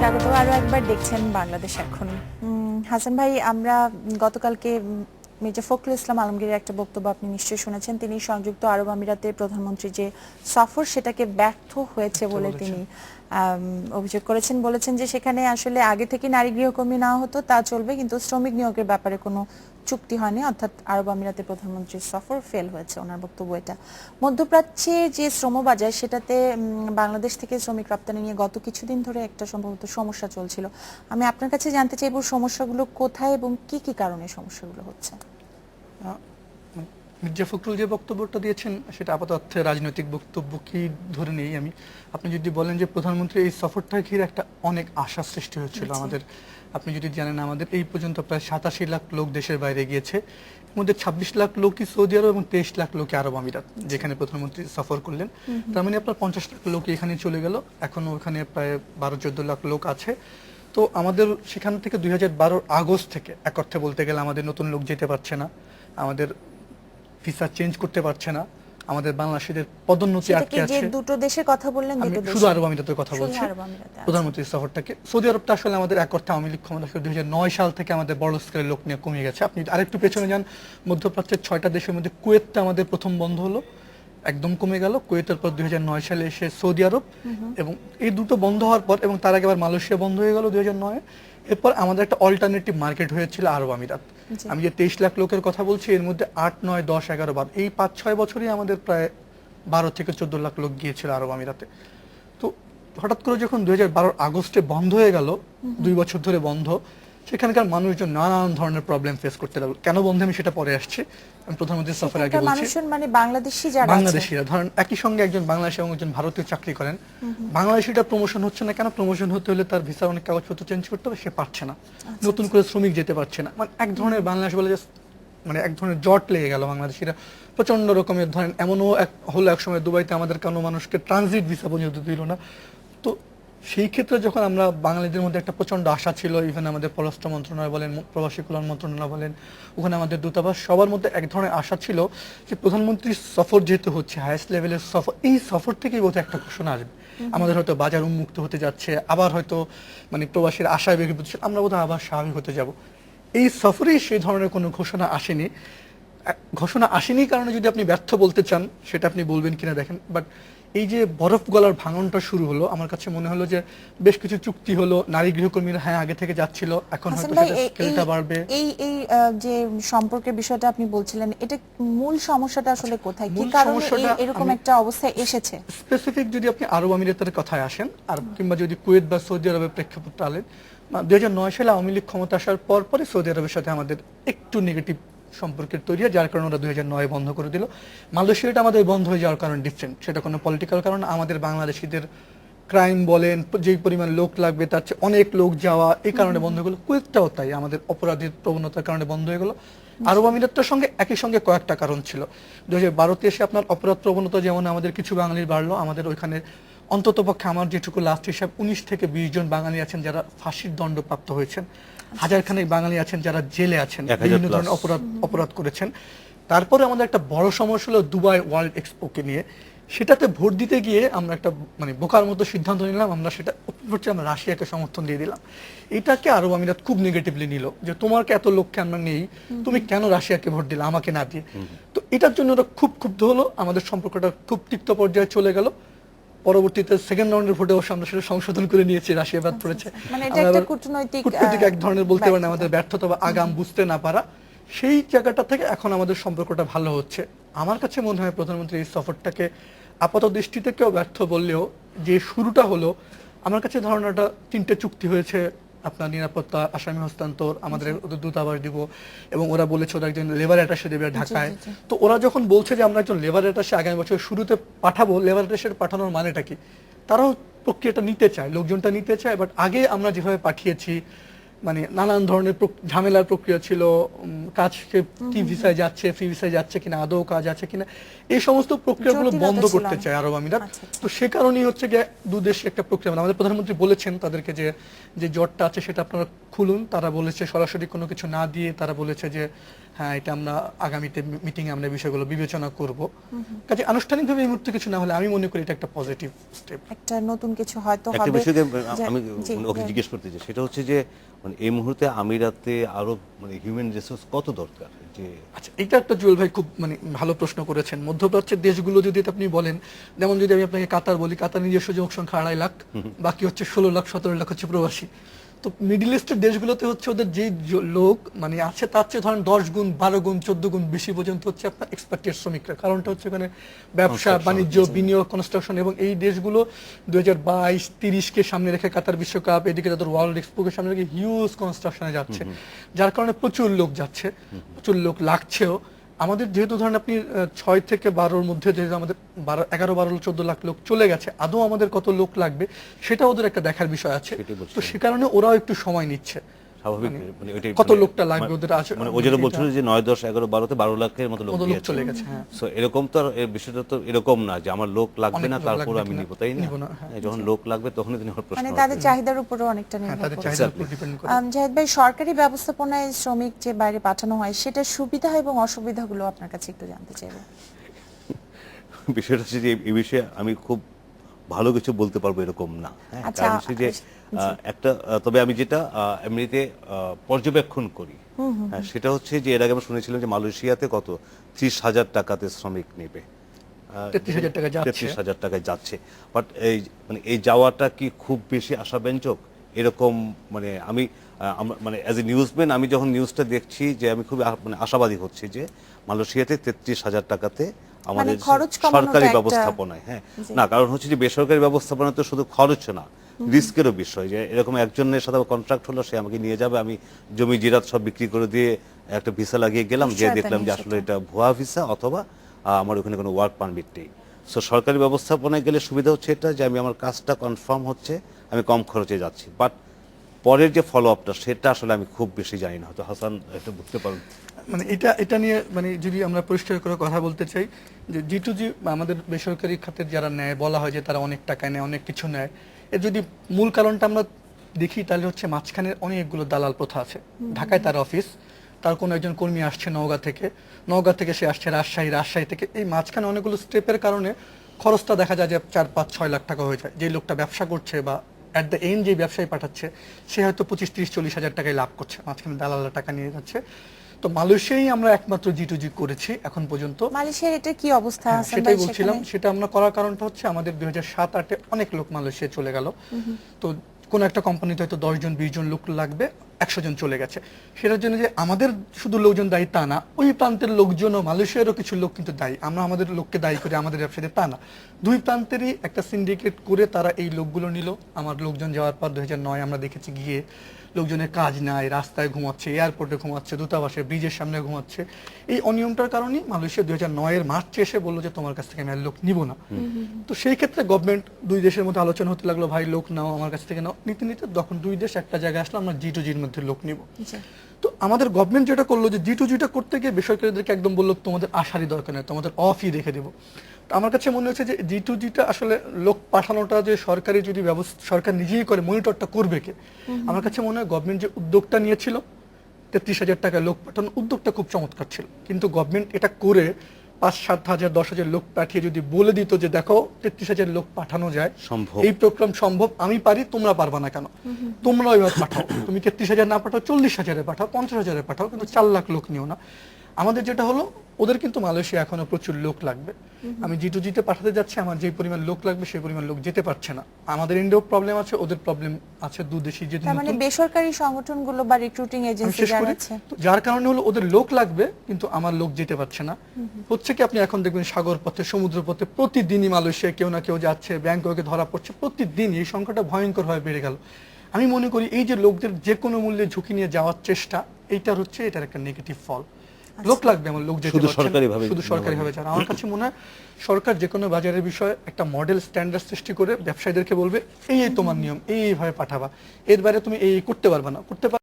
স্বাগত। আরো একবার দেখছেন বাংলাদেশ এখন। হাসান ভাই, আমরা গতকালকে মির্জা ফখরুল ইসলাম আলমগীরের একটা বক্তব্য আপনি নিশ্চয়ই শুনেছেন। তিনি সংযুক্ত আরব আমিরাতের প্রধানমন্ত্রী যে সফর সেটাকে ব্যর্থ হয়েছে বলে তিনি অভিযোগ করেছেন। বলেছেন যে সেখানে আসলে আগে থেকে নারী গৃহকর্মী নেওয়া হতো তা চলবে, কিন্তু শ্রমিক নিয়োগের ব্যাপারে কোনো চুক্তি হয়নি, অর্থাৎ আরব আমিরাতের প্রধানমন্ত্রীর সফর ফেল হয়েছে। ওনার বক্তব্য এটা। মধ্যপ্রাচ্যে যে শ্রমবাজার সেটাতে বাংলাদেশ থেকে শ্রমিক রপ্তানি নিয়ে গত কিছুদিন ধরে একটা সম্ভবত সমস্যা চলছিল। আমি আপনার কাছে জানতে চাইব সমস্যাগুলো কোথায় এবং কি কি কারণে সমস্যাগুলো হচ্ছে। মির্জা ফখরুল যে বক্তব্যটা দিয়েছেন সেটা আপাতত অর্থে রাজনৈতিক বক্তব্য কি ধরে নেই আমি। আপনি যদি বলেন যে প্রধানমন্ত্রী এই সফরটা ঘিরে একটা অনেক আশা সৃষ্টি হয়েছিল আমাদের, আপনি যদি জানেন আমাদের এই পর্যন্ত প্রায় 87 লাখ লোক দেশের বাইরে গিয়েছে, এর মধ্যে 26 লাখ লোকই সৌদি আরব এবং 23 লাখ লোকই আরব আমিরাত, যেখানে প্রধানমন্ত্রী সফর করলেন। তার মানে আপনার 50 লাখ লোক এখানে চলে গেল, এখনো ওখানে প্রায় 12-14 লাখ লোক আছে। তো আমাদের সেখান থেকে 2012 আগস্ট থেকে এক অর্থে বলতে গেলে আমাদের নতুন লোক যেতে পারছে না, আমাদের ভিসা চেঞ্জ করতে পারছে না, আমাদের বাংলাদেশিদের পদোন্নতি আটকে আছে। যে দুটো দেশের কথা বললেন, আমি শুধু আরব আমিরাতের কথা বলছি। প্রধানমন্ত্রীর সফরটাকে সৌদি আরবটা আসলে আমাদের এক অর্থে আওয়ামী লীগ ক্ষমতা 2009 সাল থেকে আমাদের বড় স্কেলের লোক নিয়ে কমে গেছে। আপনি আরেকটু পেছনে যান, মধ্যপ্রাচ্যের 6টা দেশের মধ্যে কুয়েতটা আমাদের প্রথম বন্ধ হলো, একদম কমে গেল। কুয়েতের পর 2009 সালে এসে সৌদি আরব, এবং এই দুটো বন্ধ হওয়ার পর এবং তার আগে আবার মালয়েশিয়া বন্ধ হয়ে গেল 2009-এ। এরপর আমাদের একটা অল্টারনেটিভ মার্কেট হয়েছিল আরব আমিরাত। আমি যে 23 লাখ লোকের কথা বলছি, এর মধ্যে 8, 9, 10, 11, 12 এই 5-6 বছরই আমাদের প্রায় 12 থেকে 14 লাখ লোক গিয়েছিল আরব আমিরাতে। তো হঠাৎ করে যখন 2012 আগস্টে বন্ধ হয়ে গেল, 2 বছর ধরে বন্ধ, সেখানকার মানুষজন নানান ধরনের প্রবলেম ফেস করতে লাগলো। কেন বন্ধ আমি সেটা পরে আসছি, আমি প্রধানমন্ত্রীর সফরের আগে বলছি। মানুষজন মানে বাংলাদেশি যারা আছে, বাংলাদেশিরা ধরেন একই সঙ্গে একজন বাংলাদেশি এবং একজন ভারতীয় চাকরি করেন, বাংলাদেশিটা প্রমোশন হচ্ছে না কেন? প্রমোশন হতে হলে তার ভিসার অনেক কাগজপত্র চেঞ্জ করতে হবে, সে পারছে না, নতুন করে শ্রমিক যেতে পারছে না। মানে এক ধরনের বাংলাদেশ বলে মানে এক ধরনের জট লেগে গেল বাংলাদেশিরা প্রচন্ড রকমের। ধরেন এমনও হলো এক সময় দুবাইতে আমাদের কোনো মানুষকে ট্রানজিট ভিসা পর্যন্ত দিল না। তো সেই ক্ষেত্রে যখন আমরা বাঙালিদের মধ্যে একটা প্রচন্ড আশা ছিল, ইভেন আমাদের পররাষ্ট্র মন্ত্রণালয় বলেন, প্রবাসী কল্যাণ মন্ত্রণালয় বলেন, ওখানে আমাদের দূতাবাস, সবার মধ্যে এক ধরনের আশা ছিল যে প্রধানমন্ত্রীর সফর যেহেতু হচ্ছে হাইয়েস্ট লেভেলের সফর, এই সফর থেকেই বোধহয় একটা ঘোষণা আসবে, আমাদের হয়তো বাজার উন্মুক্ত হতে যাচ্ছে, আবার হয়তো মানে প্রবাসীর আশায় বেগে পড়ছে, আমরা বোধহয় আবার স্বাভাবিক হতে যাব। এই সফরেই সেই ধরনের কোনো ঘোষণা আসেনি। ঘোষণা আসেনি কারণে যদি আপনি ব্যর্থ বলতে চান সেটা আপনি বলবেন কিনা দেখেন। বাট এই যে বরফ গলার ভাঙনটা শুরু হলো, আমার কাছে মনে হলো যে বেশ কিছু চুক্তি হলো, নারী গৃহকর্মীরা হ্যাঁ আগে থেকে যাচ্ছিল, এখন হয়তো সেটা স্কেলটা বাড়বে। এই এই যে সম্পর্কের বিষয়টা আপনি বলছিলেন, এটা মূল সমস্যাটা আসলে কোথায়, কি কারণে এরকম একটা অবস্থা এসেছে? স্পেসিফিক যদি আপনি আরব আমিরাতের কথায় আসেন, আর কিংবা যদি কুয়েত বা সৌদি আরবের প্রেক্ষাপটে আনেন, 2009 সালে আওয়ামী লীগ ক্ষমতা আসার পর পরে সৌদি আরবের সাথে আমাদের একটু নেগেটিভ সম্পর্কের তৈরি হয়, যার কারণে ওরা 2009 বন্ধ করে দিল। মালয়েশিয়াটা আমাদের বন্ধ হয়ে যাওয়ার কারণ ডিফারেন্ট, সেটা কোনো পলিটিক্যাল কারণ। আমাদের বাংলাদেশিদের ক্রাইম বলেন, যেই পরিমাণ লোক লাগবে তার চেয়ে অনেক লোক যাওয়া, এই কারণে বন্ধ হয়ে গেলো। কুয়েতটাও তাই, আমাদের অপরাধীর প্রবণতার কারণে বন্ধ হয়ে গেলো। আরব আমিরাতের সঙ্গে একই সঙ্গে কয়েকটা কারণ ছিল। 2012-তে এসে আপনার অপরাধ প্রবণতা যেমন আমাদের কিছু বাঙালির বাড়লো, আমাদের ওইখানে অন্ততপক্ষে আমার যেটুকু লাস্ট হিসাব 19 থেকে 20 জন বাঙালি আছেন যারা ফাঁসির দণ্ডপ্রাপ্ত হয়েছেন, হাজারখানেক বাঙালি আছেন যারা জেলে আছেন, বিভিন্ন ধরনের অপরাধ করেছেন। তারপরে আমাদের একটা বড় সমস্যা হলো দুবাই ওয়ার্ল্ড এক্সপোকে নিয়ে। সেটাতে ভোট দিতে গিয়ে আমরা একটা মানে বোকার মতো সিদ্ধান্ত নিলাম, আমরা সেটা আমরা রাশিয়াকে সমর্থন দিয়ে দিলাম। এটাকে আরব আমিরাত খুব নেগেটিভলি নিল, যে তোমাকে এত লোককে আমরা নেই, তুমি কেন রাশিয়াকে ভোট দিলে আমাকে না দিয়ে। তো এটার জন্য ওরা খুব ক্ষুব্ধ হলো, আমাদের সম্পর্কটা খুব তিক্ত পর্যায়ে চলে গেল। পরবর্তীতে সেকেন্ড রাউন্ডের ভোটে অবশ্য আমরা সেটা সংশোধন করে নিয়েছি, রাশিয়া বাদ পড়েছে। মানে এটা একটা কূটনৈতিক এক ধরনের বলতে পারেন আমাদের ব্যর্থতা বা আগাম বুঝতে না পারা, সেই জায়গাটা থেকে এখন আমাদের সম্পর্কটা ভালো হচ্ছে। আমার কাছে মনে হয় প্রধানমন্ত্রী এই সফরটাকে আপাত দৃষ্টিতে কেউ ব্যর্থ বললেও যে শুরুটা হলো, আমার কাছে ধারণাটা 3টে চুক্তি হয়েছে, আপনার নিরাপত্তা, আসামি হস্তান্তর, আমাদের দূতাবাস দিব, এবং ওরা বলেছে ওরা একজন লেবার অ্যাটাশে দেবে ঢাকায়। তো ওরা যখন বলছে যে আমরা একজন লেবার অ্যাটাশে আগামী বছর শুরুতে পাঠাবো, লেবার অ্যাটাশে পাঠানোর মানেটা কি? তারাও প্রক্রিয়াটা নিতে চায়, লোকজনটা নিতে চায়, বাট আগে আমরা যেভাবে পাঠিয়েছি মানে নানান ধরনের ঝামেলার প্রক্রিয়া ছিল, কাজ কি ভিসায় যাচ্ছে, ফ্রি ভিসায় যাচ্ছে কিনা, আদৌ কাজ আছে কিনা, এই সমস্ত প্রক্রিয়াগুলো বন্ধ করতে চায় আরব আমিরাত। তো সে কারণেই হচ্ছে গিয়ে দুদেশে একটা প্রক্রিয়া, আমাদের প্রধানমন্ত্রী বলেছেন তাদেরকে যে জটটা আছে সেটা আপনারা খুলুন। তারা বলেছে সরাসরি কোনো কিছু না দিয়ে, তারা বলেছে যে হ্যাঁ এটা আমরা আগামীতে মিটিং এ আমরা বিষয়গুলো বিবেচনা করব। কাজে আনুষ্ঠানিকভাবে এই মুহূর্তে কিছু না হলে আমি মনে করি এটা একটা পজিটিভ স্টেপ, একটা নতুন কিছু হয়তো একটা হবে। বিষয় যে- আমি জি, ওকে জি। জিজ্ঞেস করতে চাই, সেটা হচ্ছে যে মানে এই মুহূর্তে আমিরাতে আরো মানে হিউম্যান রিসোর্স কত দরকার? যে আচ্ছা এটা একটা জুয়েল ভাই খুব মানে ভালো প্রশ্ন করেছেন। মধ্যপ্রাচ্যের দেশগুলো যদি আপনি বলেন, যেমন যদি আমি আপনাকে কাতার বলি, কাতার নিজস্ব জনসংখ্যা 2.5 লাখ, বাকি হচ্ছে 16 লাখ 17 লাখ হচ্ছে প্রবাসী। তো মিডল ইস্টের দেশগুলোতে হচ্ছে ওদের যে লোক মানে আছে তার চেয়ে ধরেন 10 গুণ 12 গুণ 14 গুণ বেশি পর্যন্ত হচ্ছে আপনার এক্সপার্টেড শ্রমিকরা। কারণটা হচ্ছে ওখানে ব্যবসা Construction, বাণিজ্য বিনিয়োগ কনস্ট্রাকশন, এবং এই দেশগুলো 2022-30 কে সামনে রেখে কাতার বিশ্বকাপ, এদিকে তাদের ওয়ার্ল্ড এক্সপোকে সামনে রেখে হিউজ কনস্ট্রাকশনে যাচ্ছে, যার কারণে প্রচুর লোক যাচ্ছে, প্রচুর লোক লাগছেও। আমাদের যেহেতু ধরেন আপনি 6 থেকে 12-র মধ্যে যেহেতু আমাদের 11-12-14 লাখ লোক চলে গেছে, আদৌ আমাদের কত লোক লাগবে সেটা ওদের একটা দেখার বিষয় আছে। সেটাই বলছি। তো সে কারণে ওরাও একটু সময় নিচ্ছে স্বাভাবিক মানে ওইটাই কত মানে- লোকটা লাগবে ওদের আছে মানে ও যেটা বলছিল যে 9, 10, 11, 12 তে 12 লাখের মতো লোক কত লোক গিয়েছে। চলে গেছে। হ্যাঁ সো এরকম তো আর এর বিষয়টা তো এরকম না যে আমার লোক লাগবে অনেক না লোক তারপর লাগবে আমি কিনা, নিব, তাই না? নিব না, হ্যাঁ। হ্যাঁ, যখন লোক লাগবে তখনই তিনি আমার প্রশ্ন মানে আসবে। তাদের চাহিদার উপরও অনেকটা হ্যাঁ নির্ভর তাদের করে। চাহিদার উপর Exactly. ডিপেন্ড করে। জাহিদ ভাই, সরকারি ব্যবস্থাপনায় শ্রমিক যে বাইরে পাঠানো হয় সেটার সুবিধা এবং অসুবিধাগুলো আপনার কাছে একটু জানতে চাইবো। বিষয়টা হচ্ছে যে এই বিষয়ে আমি খুব ভালো কিছু বলতে পারবো এরকম না। হ্যাঁ, আচ্ছা, কারণ হচ্ছে যে একটা তবে আমি যেটা এমনিতে পর্যবেক্ষণ করি, হ্যাঁ, সেটা হচ্ছে যে এর আগে আমরা শুনেছিলাম যে মালয়েশিয়াতে কত 30,000 টাকাতে শ্রমিক নেবে, 33,000 টাকা যাচ্ছে। 33,000 টাকায় যাচ্ছে। বাট এই মানে এই যাওয়াটা কি খুব বেশি আশাব্যঞ্জক? এরকম মানে আমি মানে অ্যাজ এ নিউজম্যান আমি যখন নিউজটা দেখছি যে আমি খুব মানে আশাবাদী হচ্ছি যে মালয়েশিয়াতে 33,000 টাকাতে আমাদের খরচ কমানোটা সরকারি একটা- ব্যবস্থাপনায়, হ্যাঁ জি। না, কারণ হচ্ছে যে বেসরকারি ব্যবস্থাপনা তো শুধু খরচ না, রিস্কেরও বিষয়। যে এরকম একজনের সাথে কন্ট্রাক্ট হলো, সে আমাকে নিয়ে যাবে, আমি জমি জিরাত সব বিক্রি করে দিয়ে একটা ভিসা লাগিয়ে গেলাম, যে নিশ্চয়তা দেখলাম যে নেই আসলে সেটা। এটা ভুয়া ভিসা, অথবা আমার ওখানে কোনো ওয়ার্ক পারমিট নেই। সো সরকারি ব্যবস্থাপনায় গেলে সুবিধা হচ্ছে এটা যে আমি আমার কাজটা কনফার্ম হচ্ছে, আমি কম খরচে যাচ্ছি। বাট পরের যে ফলো আপটা সেটা আসলে আমি খুব বেশি জানি না, হয়তো হাসান এটা বুঝতে পারুন। মানে এটা নিয়ে মানে যদি আমরা পরিষ্কার করে কথা বলতে চাই যে G2G আমাদের বেসরকারি খাতের যারা নেয়, বলা হয় যে তারা অনেক টাকা নেয়, অনেক কিছু নেয়। এর যদি মূল কারণটা আমরা দেখি তাহলে হচ্ছে মাঝখানে অনেকগুলো দালাল প্রথা আছে। ঢাকায় তার অফিস, তার কোনো একজন কর্মী আসছে নওগাঁ থেকে সে আসছে রাজশাহী থেকে, এই মাঝখানে অনেকগুলো স্টেপের কারণে খরচটা দেখা যায় যে 4, 5, 6 লাখ টাকা হয়ে যায়। যে লোকটা ব্যবসা করছে বা অ্যাট দ্য এন্ড যে ব্যবসায়ী পাঠাচ্ছে সে হয়তো 25, 30, 40 হাজার টাকায় লাভ করছে, মাঝখানে দালালরা টাকা নিয়ে যাচ্ছে। তো মালয়েশিয়ায় আমরা একমাত্র G2G করেছি এখন পর্যন্ত। মালয়েশিয়ার এটা কি অবস্থা হ্যাঁ, হাসান সেটাই ভাই বলছিলাম। সেখানে? সেটা আমরা করার কারণটা হচ্ছে আমাদের 2007-08-এ অনেক লোক মালয়েশিয়া চলে গেল। তো কোন একটা কোম্পানিতে হয়তো 10 জন 20 জন লোক লাগবে, 100 জন চলে গেছে। সেটার জন্য যে আমাদের শুধু লোকজন দায়ী তা না, ওই প্রান্তের লোকজনও, মালয়েশিয়ারও কিছু লোক কিন্তু দায়ী। আমরা আমাদের লোককে দায়ী করি আমাদের ব্যবসাতে, তা না। দুই প্রান্তেরই একটা সিন্ডিকেট করে তারা এই লোকগুলো নিল। আমার লোকজন যাওয়ার পর 2009 আমরা দেখেছি গিয়ে লোকজনের কাজ নাই, রাস্তায় ঘুমাচ্ছে, এয়ারপোর্টে ঘুমাচ্ছে, দূতাবাসে, ব্রিজের সামনে ঘুমাচ্ছে। এই অনিয়মটার কারণেই মালয়েশিয়া 2009-এর মার্চে এসে বললো যে তোমার কাছ থেকে আমি আর লোক নিব না। তো সেই ক্ষেত্রে গভর্নমেন্ট, দুই দেশের মধ্যে আলোচনা হতে লাগলো, ভাই লোক নাও আমার কাছ থেকে নাও, নিতে নিতে তখন দুই দেশ একটা জায়গায় আসলো, আমরা G2G-র মধ্যে লোক নিব। জি। তো আমাদের গভর্নমেন্ট যেটা করলো যে G2G-টা করতে গিয়ে বেসরকারিদেরকে একদম বললো তোমাদের আসারই দরকার নেই, তোমাদের অফই রেখে দেবো। তো আমার কাছে মনে হচ্ছে যে G2G-টা আসলে লোক পাঠানোটা যে সরকারি যদি ব্যবস্থা, সরকার নিজেই করে, মনিটরটা করবে কে? আমার কাছে মনে হয় গভর্নমেন্ট যে উদ্যোগটা নিয়েছিল 33,000 টাকায় লোক পাঠানোর উদ্যোগটা খুব চমৎকার ছিল, কিন্তু গভর্নমেন্ট এটা করে 5, 7 হাজার 10 হাজার লোক পাঠিয়ে যদি বলে দিত যে দেখো 33,000 লোক পাঠানো যায়, সম্ভব। এই প্রোগ্রাম সম্ভব, আমি পারি, তোমরা পারবা না কেন? তোমরা ওইভাবে পাঠাও, তুমি 33,000 না পাঠাও, 40,000-এ পাঠাও, 50,000-এ পাঠাও, কিন্তু 4 লাখ লোক নিও না। আমাদের যেটা হলো, ওদের কিন্তু মালয়েশিয়া এখনো প্রচুর লোক লাগবে। আমি G2G-তে পাঠাতে যাচ্ছি, আমার যে পরিমাণ লোক লাগবে সেই পরিমাণ লোক যেতে পারছে না। আমাদের ইন্ডিয়াও প্রবলেম আছে, ওদের প্রবলেম আছে, দুদেশই যেহেতু তার মানে নতুন। বেসরকারি সংগঠনগুলো বা রিক্রুটিং আমি এজেন্সি শেষ যারা করি। আছে, তো যার কারণে হলো ওদের লোক লাগবে কিন্তু আমার লোক যেতে পারছে না। হচ্ছে কি, আপনি এখন দেখবেন সাগর পথে, সমুদ্র পথে প্রতিদিনই মালয়েশিয়া কেউ না কেউ যাচ্ছে, ব্যাংককে ধরা পড়ছে, প্রতিদিন এই সংখ্যাটা ভয়ঙ্করভাবে বেড়ে গেল। আমি মনে করি এই যে লোকদের যে কোনো মূল্যে ঝুঁকি নিয়ে যাওয়ার চেষ্টা, এটার একটা নেগেটিভ ফল। লোক লাগবে, আমার লোক যেতে শুধু পারছে না, সরকারিভাবে শুধু সরকারিভাবে যারা। আমার কাছে মনে হয় সরকার যে কোনো বাজারের বিষয়ে একটা মডেল স্ট্যান্ডার্ড সৃষ্টি করে ব্যবসায়ীদেরকে বলবে এই তোমার নিয়ম, এইভাবে পাঠাবা, এর বাইরে তুমি এই করতে পারবে না, করতে